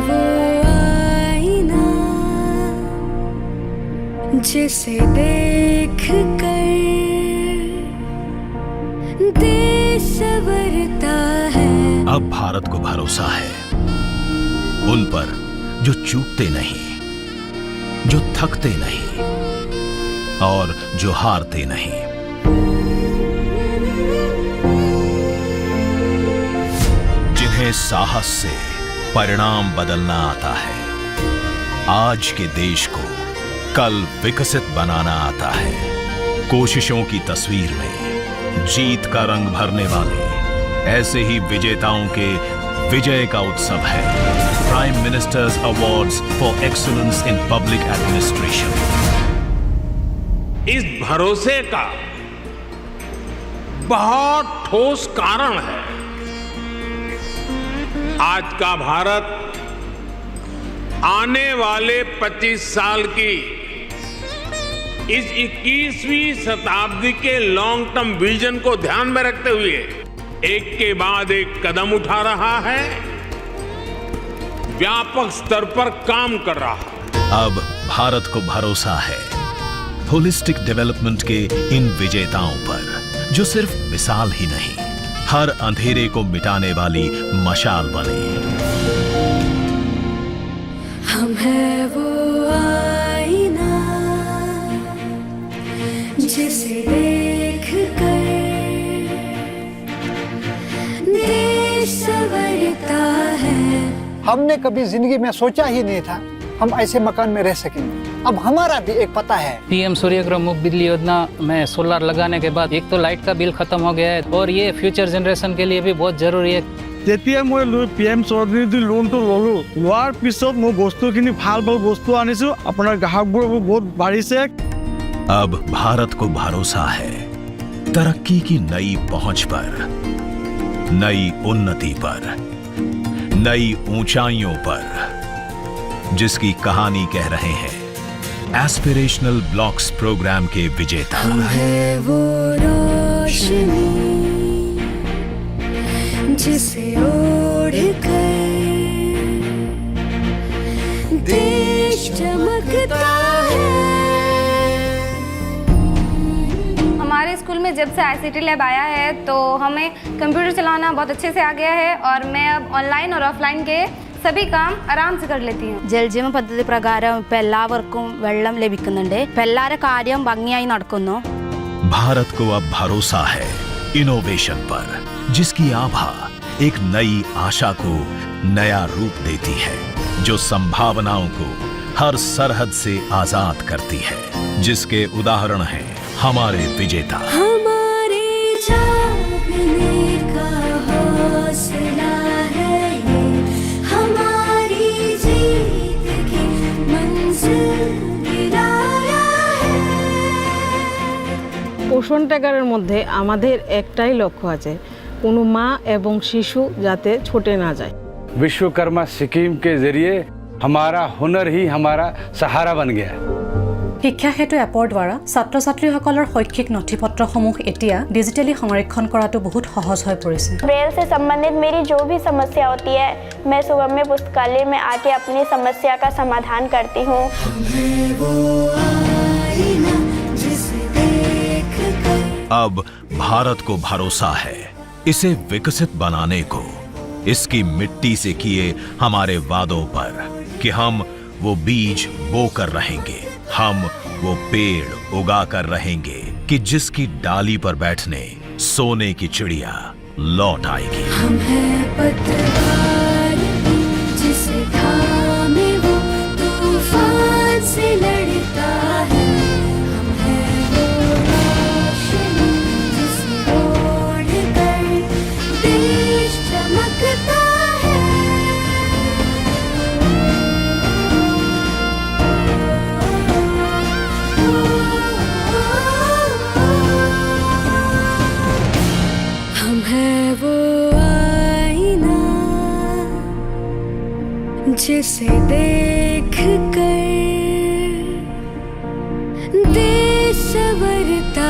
वो आईना जिसे देख कर देश संवरता है। अब भारत को भरोसा है उन पर जो चूकते नहीं, जो थकते नहीं और जो हारते नहीं। जिन्हें साहस से परिणाम बदलना आता है। आज के देश को कल विकसित बनाना आता है। कोशिशों की तस्वीर में जीत का रंग भरने वाले ऐसे ही विजेताओं के विजय का उत्सव है prime ministers awards for excellence in public administration. इस भरोसे का बहुत ठोस कारण है आज का भारत आने वाले 25 साल की इस 21वीं शताब्दी के लॉन्ग टर्म विजन को ध्यान में रखते हुए एक के बाद एक कदम उठा रहा है, व्यापक स्तर पर काम कर रहा है। अब भारत को भरोसा है होलिस्टिक डेवलपमेंट के इन विजेताओं पर, जो सिर्फ मिसाल ही नहीं, हर अंधेरे को मिटाने वाली मशाल बने। हम है वो आईना जिसे देख कर देश संवरता है। हमने कभी जिंदगी में सोचा ही नहीं था हम ऐसे मकान में रह सकेंगे। अब हमारा भी एक पता है। पीएम सूर्यग्रह मुफ्त बिजली योजना में सोलर लगाने के बाद एक तो लाइट का बिल खत्म हो गया है और ये फ्यूचर जनरेशन के लिए भी बहुत जरूरी है। যেতিয়া মই PM চৌধুৰী লোনটো ললো, লোৱাৰ পিছত মই বস্তুখিনি ভাল বস্তু আনিছো, আপোনাৰ গ্ৰাহকবোৰ বহুত বাঢ়িছে। अब भारत को भरोसा है तरक्की की नई पहुंच पर, नई उन्नति पर, नई ऊंचाइयों पर, जिसकी कहानी कह रहे हैं एस्पिरेशनल ब्लॉक्स प्रोग्राम के विजेता। हम है वो रोशनी जिसे ओढ़ कर देश चमकता है। हमारे स्कूल में जब से ICT लैब आया है तो हमें कंप्यूटर चलाना बहुत अच्छे से आ गया है और मैं अब ऑनलाइन और ऑफलाइन के सभी काम आराम से कर लेती हूँ। ജലജീവൻ പദ്ധതി പ്രകാരം ഇപ്പൊ എല്ലാവർക്കും വെള്ളം ലഭിക്കുന്നുണ്ട്। ഇപ്പൊ എല്ലാവരുടെ കാര്യം ഭംഗിയായി നടക്കുന്നു। भारत को अब भरोसा है इनोवेशन पर, जिसकी आभा एक नई आशा को नया रूप देती है, जो संभावनाओं को हर सरहद से आजाद करती है, जिसके उदाहरण हैं हमारे विजेता। हमारे जागने का हौसला है ये, हमारी जीत की मंजिल गिराया है। পোষণ ট্যাগারের মধ্যে আমাদের একটাই লক্ষ্য আছে, কোনো মা এবং শিশু যাতে ছুটে না যায়। विश्वकर्मा स्कीम के जरिए हमारा हुनर ही हमारा सहारा बन गया। শিক্ষা সেতু এপৰ দ্বাৰা ছাত্ৰ ছাত্ৰীসকলৰ শৈক্ষিক নথিপত্ৰসমূহ এতিয়া ডিজিটেলি সংৰক্ষণ কৰাটো বহুত সহজ হৈ পৰিছে। ब्रेल से संबंधित मेरी जो भी समस्या होती है मैं सुगम्य पुस्तकालय में आके अपनी समस्या का समाधान करती हूँ। अब भारत को भरोसा है इसे विकसित बनाने को, इसकी मिट्टी से किए हमारे वादों पर कि हम वो बीज बोकर रहेंगे, हम वो पेड़ उगा कर रहेंगे कि जिसकी डाली पर बैठने सोने की चिड़िया लौट आएगी। हम है पतवार जिसे थामे वो तूफान से लड़ता है। हम है वो रोशनी जिसे ओढ़ कर देश चमकता है। हम है वो आईना जिसे देख कर देश संवरता